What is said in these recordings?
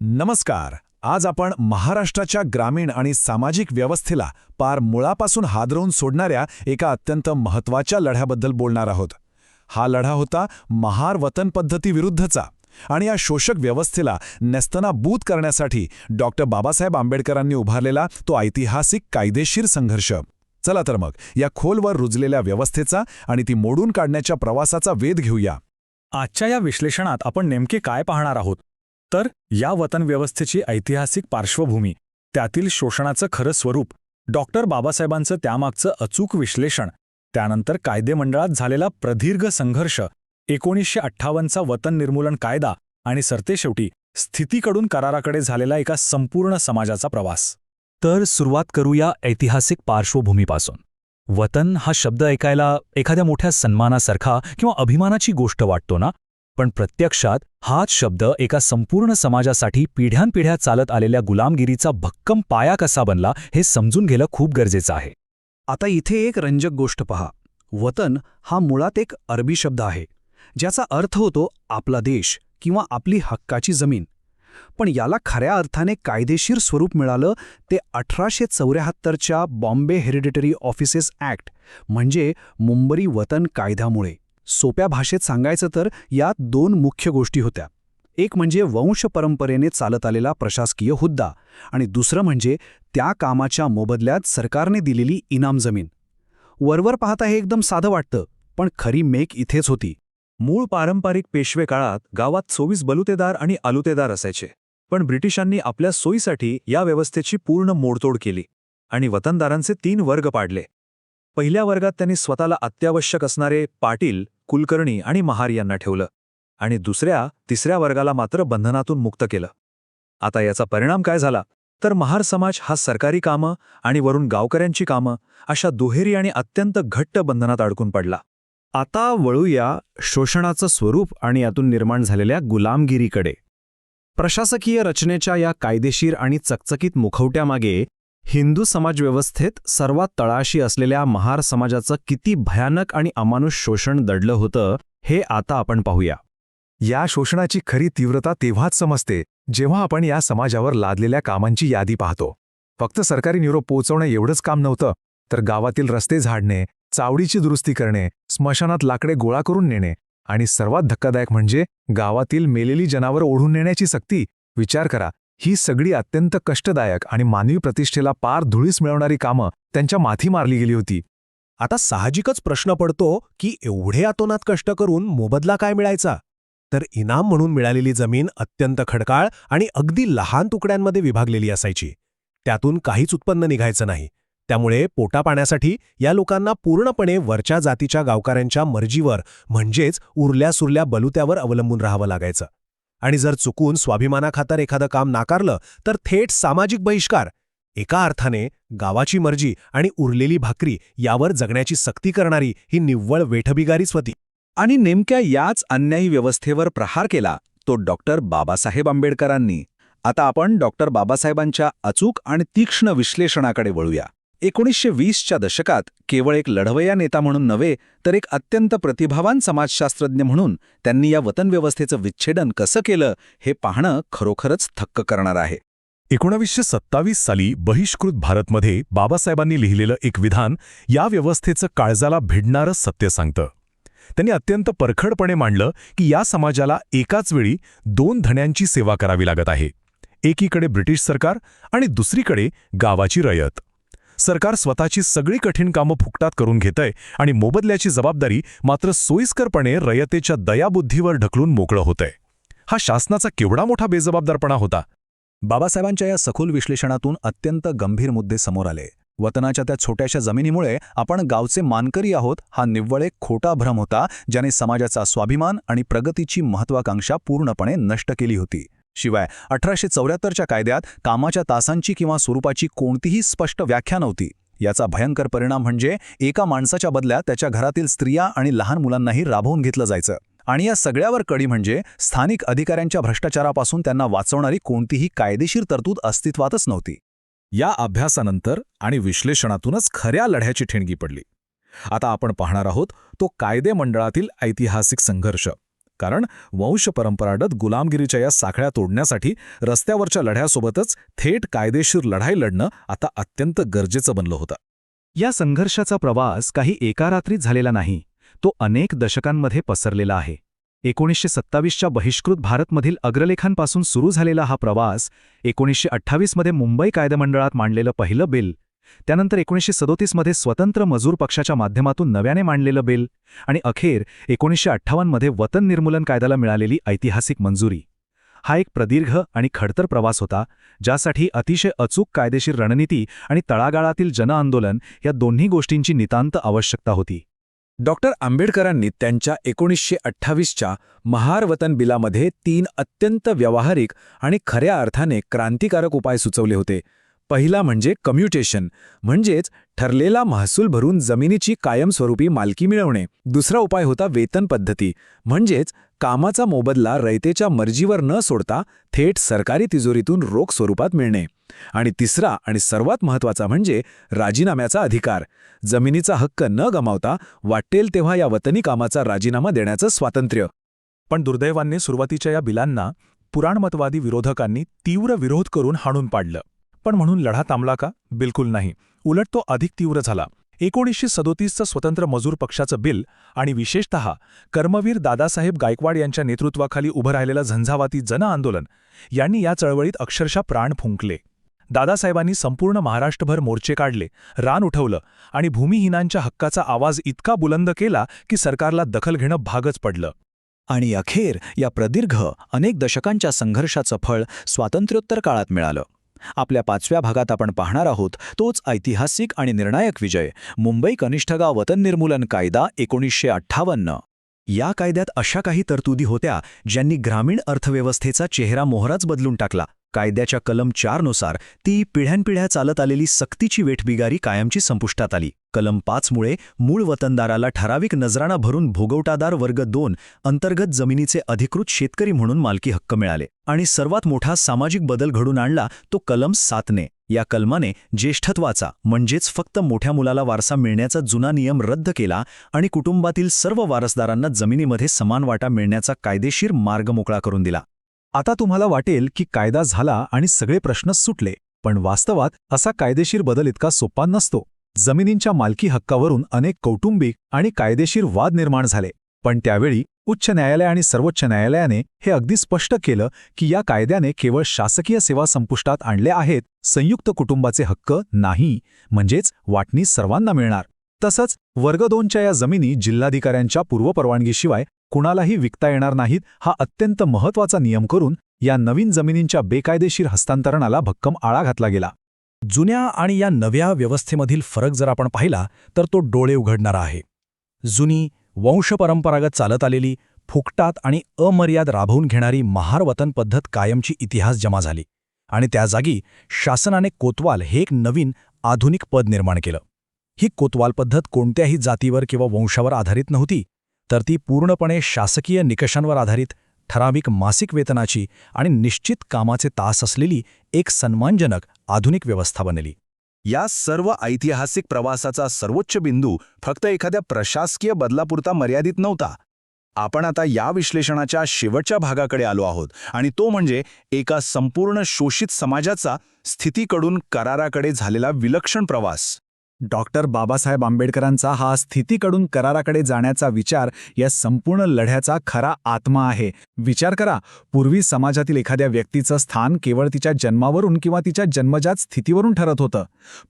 नमस्कार. आज आपण महाराष्ट्राच्या ग्रामीण आणि सामाजिक व्यवस्थेला पार मुळापासून हादरवून सोडणाऱ्या एका अत्यंत महत्त्वाच्या लढ्याबद्दल बोलणार आहोत. हा लढा होता महार वतन पद्धतीविरुद्धचा आणि या शोषक व्यवस्थेला नेस्तनाबूत करण्यासाठी बाबासाहेब आंबेडकरांनी उभारलेला तो ऐतिहासिक कायदेशीर संघर्ष. चला तर मग या खोलवर रुजलेल्या व्यवस्थेचा आणि ती मोडून काढण्याच्या प्रवासाचा वेध घेऊया. आजच्या या विश्लेषणात आपण नेमके काय पाहणार आहोत तर या वतन व्यवस्थेची ऐतिहासिक पार्श्वभूमी, त्यातील शोषणाचं खरं स्वरूप, बाबासाहेबांचं त्यामागचं अचूक विश्लेषण, त्यानंतर कायदेमंडळात झालेला प्रदीर्घ संघर्ष, 1958चा वतन निर्मूलन कायदा आणि सरतेशेवटी स्थितीकडून कराराकडे झालेला एका संपूर्ण समाजाचा प्रवास. तर सुरुवात करूया ऐतिहासिक पार्श्वभूमीपासून. वतन हा शब्द ऐकायला एखाद्या मोठ्या सन्मानासारखा किंवा अभिमानाची गोष्ट वाटतो ना, पण प्रत्यक्षात हाच शब्द एका संपूर्ण समाजासाठी पिढ्यानपिढ्या चालत आलेल्या गुलामगिरीचा भक्कम पाया कसा बनला हे समजून घेणं खूप गरजेचं आहे. आता इथे एक रंजक गोष्ट पहा. वतन हा मुळात एक अरबी शब्द आहे, ज्याचा अर्थ होतो आपला देश किंवा आपली हक्काची जमीन. पण याला खऱ्या अर्थाने कायदेशीर स्वरूप मिळालं ते 1874च्या बॉम्बे हेरिडिटरी ऑफिसेस ॲक्ट म्हणजे मुंबई वतन कायद्यामुळे. सोप्या भाषेत सांगायचं तर यात दोन मुख्य गोष्टी होत्या. एक म्हणजे वंश परंपरेने चालत आलेला प्रशासकीय हुद्दा आणि दुसरं म्हणजे त्या कामाच्या मोबदल्यात सरकारने दिलेली इनाम जमीन. वरवर पाहता हे एकदम साधं वाटतं, पण खरी मेक इथेच होती. मूळ पारंपरिक पेशवे काळात गावात 24 बलुतेदार आणि आलुतेदार असायचे, पण ब्रिटिशांनी आपल्या सोयीसाठी या व्यवस्थेची पूर्ण मोडतोड केली आणि वतनदारांचे 3 वर्ग पाडले. पहिल्या वर्गात त्यांनी स्वतःला अत्यावश्यक असणारे पाटील, कुलकर्णी आणि महार यांना ठेवलं आणि तिसऱ्या वर्गाला मात्र बंधनातून मुक्त केलं. आता याचा परिणाम काय झाला तर महार समाज हा सरकारी कामं आणि वरून गावकऱ्यांची कामं अशा दुहेरी आणि अत्यंत घट्ट बंधनात अडकून पडला. आता वळूया शोषणाचं स्वरूप आणि यातून निर्माण झालेल्या गुलामगिरीकडे. प्रशासकीय रचनेच्या या कायदेशीर आणि चकचकीत मुखवट्यामागे हिंदू समाजव्यवस्थेत सर्वात तळाशी असलेल्या महार समाजाचं किती भयानक आणि अमानुष शोषण दडलं होतं हे आता आपण पाहूया. या शोषणाची खरी तीव्रता तेव्हाच समजते जेव्हा आपण या समाजावर लादलेल्या कामांची यादी पाहतो. फक्त सरकारी निरोप पोहोचवणं एवढंच काम नव्हतं, तर गावातील रस्ते झाडणे, चावडीची दुरुस्ती करणे, स्मशानात लाकडे गोळा करून नेणे आणि सर्वात धक्कादायक म्हणजे गावातील मेलेली जनावरं ओढून नेण्याची सक्ती. विचार करा, ही सगळी अत्यंत कष्टदायक आणि मानवी प्रतिष्ठेला पार धुळीस मिळवणारी कामं त्यांच्या माथी मारली गेली होती. आता साहजिकच प्रश्न पडतो की एवढे अतोनात कष्ट करून मोबदला काय मिळायचा? तर इनाम म्हणून मिळालेली जमीन अत्यंत खडकाळ आणि अगदी लहान तुकड्यांमध्ये विभागलेली असायची. त्यातून काहीच उत्पन्न निघायचं नाही. त्यामुळे पोटापाण्यासाठी या लोकांना पूर्णपणे वरच्या जातीच्या गावकऱ्यांच्या मर्जीवर म्हणजेच उरल्या-सुरल्या बलुत्यावर अवलंबून राहावं लागायचं. आणि जर चुकून स्वाभिमानाखातर एखादं काम नाकारलं तर थेट सामाजिक बहिष्कार. एका अर्थाने गावाची मर्जी आणि उरलेली भाकरी यावर जगण्याची सक्ती करणारी ही निव्वळ वेठबिगारीच होती. आणि नेमक्या याच अन्यायी व्यवस्थेवर प्रहार केला तो बाबासाहेब आंबेडकरांनी. आता आपण बाबासाहेबांच्या अचूक आणि तीक्ष्ण विश्लेषणाकडे वळूया. 1920च्या दशकात केवळ एक लढवय्या नेता म्हणून नव्हे तर एक अत्यंत प्रतिभावान समाजशास्त्रज्ञ म्हणून त्यांनी या वतन व्यवस्थेचं विच्छेदन कसं केलं हे पाहणं खरोखरच थक्क करणार आहे. 1927 साली बहिष्कृत भारतमध्ये बाबासाहेबांनी लिहिलेलं एक विधान या व्यवस्थेचं काळजाला भिडणारं सत्य सांगतं. त्यांनी अत्यंत परखडपणे मांडलं की या समाजाला एकाच वेळी 2 धण्यांची सेवा करावी लागत आहे. एकीकडे ब्रिटिश सरकार आणि दुसरीकडे गावाची रयत. सरकार स्वतःची सगळी कठीण कामं फुकटात करून घेतंय आणि मोबदल्याची जबाबदारी मात्र सोयीस्करपणे रयतेच्या दयाबुद्धीवर ढकलून मोकळं होतंय. हा शासनाचा केवढा मोठा बेजबाबदारपणा होता. बाबासाहेबांच्या या सखोल विश्लेषणातून अत्यंत गंभीर मुद्दे समोर आले. वतनाच्या त्या छोट्याशा जमिनीमुळे आपण गावचे मानकरी आहोत हा निव्वळ एक खोटा भ्रम होता, ज्याने समाजाचा स्वाभिमान आणि प्रगतीची महत्वाकांक्षा पूर्णपणे नष्ट केली होती. शिवाय 1874च्या कायद्यात कामाच्या तासांची किंवा स्वरूपाची कोणतीही स्पष्ट व्याख्या नव्हती. याचा भयंकर परिणाम म्हणजे एका माणसाच्या बदल्यात त्याच्या घरातील स्त्रिया आणि लहान मुलांनाही राबवून घेतलं जायचं. आणि या सगळ्यावर कडी म्हणजे स्थानिक अधिकाऱ्यांच्या भ्रष्टाचारापासून त्यांना वाचवणारी कोणतीही कायदेशीर तरतूद अस्तित्वातच नव्हती. या अभ्यासानंतर आणि विश्लेषणातूनच खऱ्या लढ्याची ठिणगी पडली. आता आपण पाहणार आहोत तो कायदेमंडळातील ऐतिहासिक संघर्ष. कारण वंश परंपरागत गुलामगिरीच्या या साखळ्या तोडण्यासाठी रस्त्यावरच्या लढ्यासोबतच थेट कायदेशीर लढाई लढणं आता अत्यंत गरजेचं बनलं होतं. या संघर्षाचा प्रवास काही एका रात्रीत झालेला नाही, तो अनेक दशकांमध्ये पसरलेला आहे. 1927च्या बहिष्कृत भारतमधील अग्रलेखांपासून सुरू झालेला हा प्रवास 1928मध्ये मुंबई कायदेमंडळात मांडलेलं पहिलं बिल, त्यानंतर 1937मध्ये स्वतंत्र मजूर पक्षाच्या माध्यमातून नव्याने मांडलेलं बिल आणि अखेर 1958मध्ये वतन निर्मूलन कायद्याला मिळालेली ऐतिहासिक मंजुरी. हा एक प्रदीर्घ आणि खडतर प्रवास होता, ज्यासाठी अतिशय अचूक कायदेशीर रणनीती आणि तळागाळातील जनआंदोलन या दोन्ही गोष्टींची नितांत आवश्यकता होती. डॉक्टर आंबेडकरांनी त्यांच्या 1928च्या महार वतन बिलामध्ये 3 अत्यंत व्यावहारिक आणि खऱ्या अर्थाने क्रांतिकारक उपाय सुचवले होते. पहिला म्हणजे कम्युटेशन, म्हणजेच ठरलेला महसूल भरून जमिनीची कायमस्वरूपी मालकी मिळवणे. दुसरा उपाय होता वेतन पद्धती, म्हणजेच कामाचा मोबदला रयतेच्या मर्जीवर न सोडता थेट सरकारी तिजोरीतून रोख स्वरूपात मिळणे. आणि तिसरा आणि सर्वात महत्त्वाचा म्हणजे राजीनाम्याचा अधिकार, जमिनीचा हक्क न गमावता वाटेल तेव्हा या वतनी कामाचा राजीनामा देण्याचं स्वातंत्र्य. पण दुर्दैवाने सुरुवातीच्या या बिलांना पुराणमतवादी विरोधकांनी तीव्र विरोध करून हाणून पाडलं. पण म्हणून लढा थांबला का? बिलकुल नाही. उलट तो अधिक तीव्र झाला. 1937चं स्वतंत्र मजूर पक्षाचं बिल आणि विशेषतः कर्मवीर दादासाहेब गायकवाड यांच्या नेतृत्वाखाली उभं राहिलेलं झंझावाती जनआंदोलन यांनी या चळवळीत अक्षरशः प्राण फुंकले. दादासाहेबांनी संपूर्ण महाराष्ट्रभर मोर्चे काढले, रान उठवलं आणि भूमिहीनांच्या हक्काचा आवाज इतका बुलंद केला की सरकारला दखल घेणं भागच पडलं. आणि अखेर या प्रदीर्घ अनेक दशकांच्या संघर्षाचं फळ स्वातंत्र्योत्तर काळात मिळालं. आपल्या 5व्या भागात आपण पाहणार आहोत तोच ऐतिहासिक आणि निर्णायक विजय, मुंबई कनिष्ठगाव वतन निर्मूलन कायदा 1958. या कायद्यात अशा काही तरतुदी होत्या ज्यांनी ग्रामीण अर्थव्यवस्थेचा चेहरा मोहराच बदलून टाकला. कायद्याच्या कलम 4 नुसार ती पिढ्यानपिढ्या चालत आलेली सक्तीची वेठबिगारी कायमची संपुष्टात आली. कलम 5 मुळे मूळ वतनदाराला ठराविक नजराणा भरून भोगवटादार वर्ग 2 अंतर्गत जमिनीचे अधिकृत शेतकरी म्हणून मालकी हक्क मिळाले. आणि सर्वात मोठा सामाजिक बदल घडून आणला तो कलम 7 ने. या कलमाने ज्येष्ठत्वाचा म्हणजेच फक्त मोठ्या मुलाला वारसा मिळण्याचा जुना नियम रद्द केला आणि कुटुंबातील सर्व वारसदारांना जमिनीमध्ये समान वाटा मिळण्याचा कायदेशीर मार्ग मोकळा करून दिला. आता तुम्हाला वाटेल की कायदा झाला आणि सगळे प्रश्न सुटले, पण वास्तवात असा कायदेशीर बदल इतका सोपा नसतो. जमिनींच्या मालकी हक्कावरून अनेक कौटुंबिक आणि कायदेशीर वाद निर्माण झाले. पण त्यावेळी उच्च न्यायालय आणि सर्वोच्च न्यायालयाने हे अगदी स्पष्ट केलं की या कायद्याने केवळ शासकीय सेवा संपुष्टात आणल्या आहेत, संयुक्त कुटुंबाचे हक्क नाही, म्हणजेच वाटणी सर्वांना मिळणार. तसंच वर्ग 2च्या या जमिनी जिल्हाधिकाऱ्यांच्या पूर्वपरवानगीशिवाय कुणालाही विकता येणार नाहीत, हा अत्यंत महत्त्वाचा नियम करून या नवीन जमिनींच्या बेकायदेशीर हस्तांतरणाला भक्कम आळा घातला गेला. जुन्या आणि या नव्या व्यवस्थेमधील फरक जर आपण पाहिला तर तो डोळे उघडणारा आहे. जुनी वंशपरंपरागत चालत आलेली, फुकटात आणि अमर्याद राबवून घेणारी महार वतन पद्धत कायमची इतिहास जमा झाली आणि त्या जागी शासनाने कोतवाल हे एक नवीन आधुनिक पद निर्माण केलं. ही कोतवाल पद्धत कोणत्याही जातीवर किंवा वंशावर आधारित नव्हती, तर ती पूर्णपणे शासकीय निकषांवर आधारित, ठराविक मासिक वेतनाची आणि निश्चित कामाचे तास असलेली एक सन्मानजनक आधुनिक व्यवस्था बनली. या सर्व ऐतिहासिक प्रवासाचा सर्वोच्च बिंदू फक्त एखाद्या प्रशासकीय बदलापुरता मर्यादित नव्हता. आपण आता या विश्लेषणाच्या शेवटच्या भागाकडे आलो आहोत आणि तो म्हणजे एका संपूर्ण शोषित समाजाचा स्थितीकडून कराराकडे झालेला विलक्षण प्रवास. डॉक्टर बाबासाहेब आंबेडकरांचा हा स्थितीकडून कराराकडे जाण्याचा विचार या संपूर्ण लढ्याचा खरा आत्मा आहे. विचार करा, पूर्वी समाजातील एखाद्या व्यक्तीचं स्थान केवळ तिच्या जन्मावरून किंवा तिच्या जन्मजात स्थितीवरून ठरत होतं.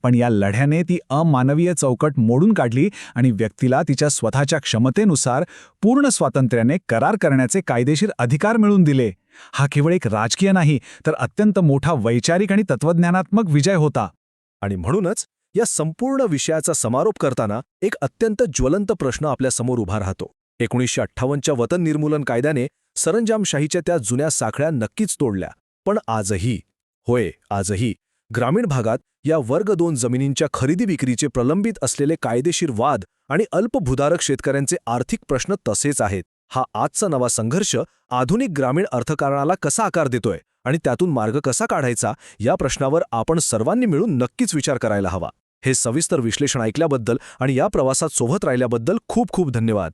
पण या लढ्याने ती अमानवीय चौकट मोडून काढली आणि व्यक्तीला तिच्या स्वतःच्या क्षमतेनुसार पूर्ण स्वातंत्र्याने करार करण्याचे कायदेशीर अधिकार मिळवून दिले. हा केवळ एक राजकीय नाही, तर अत्यंत मोठा वैचारिक आणि तत्त्वज्ञानात्मक विजय होता. आणि म्हणूनच या संपूर्ण विषयाचा समारोप करताना एक अत्यंत ज्वलंत प्रश्न आपल्यासमोर उभा राहतो. 1958च्या वतन निर्मूलन कायद्याने सरंजामशाहीच्या त्या जुन्या साखळ्या नक्कीच तोडल्या, पण आजही ग्रामीण भागात या वर्ग 2 जमिनींच्या खरेदी विक्रीचे प्रलंबित असलेले कायदेशीर वाद आणि अल्पभूधारक शेतकऱ्यांचे आर्थिक प्रश्न तसेच आहेत. हा आजचा नवा संघर्ष आधुनिक ग्रामीण अर्थकारणाला कसा आकार देतोय आणि त्यातून मार्ग कसा काढायचा, या प्रश्नावर आपण सर्वांनी मिळून नक्कीच विचार करायला हवा. हे सविस्तर विश्लेषण ऐकल्याबद्दल आणि या प्रवासात सोबत राहिल्याबद्दल खूप खूप धन्यवाद.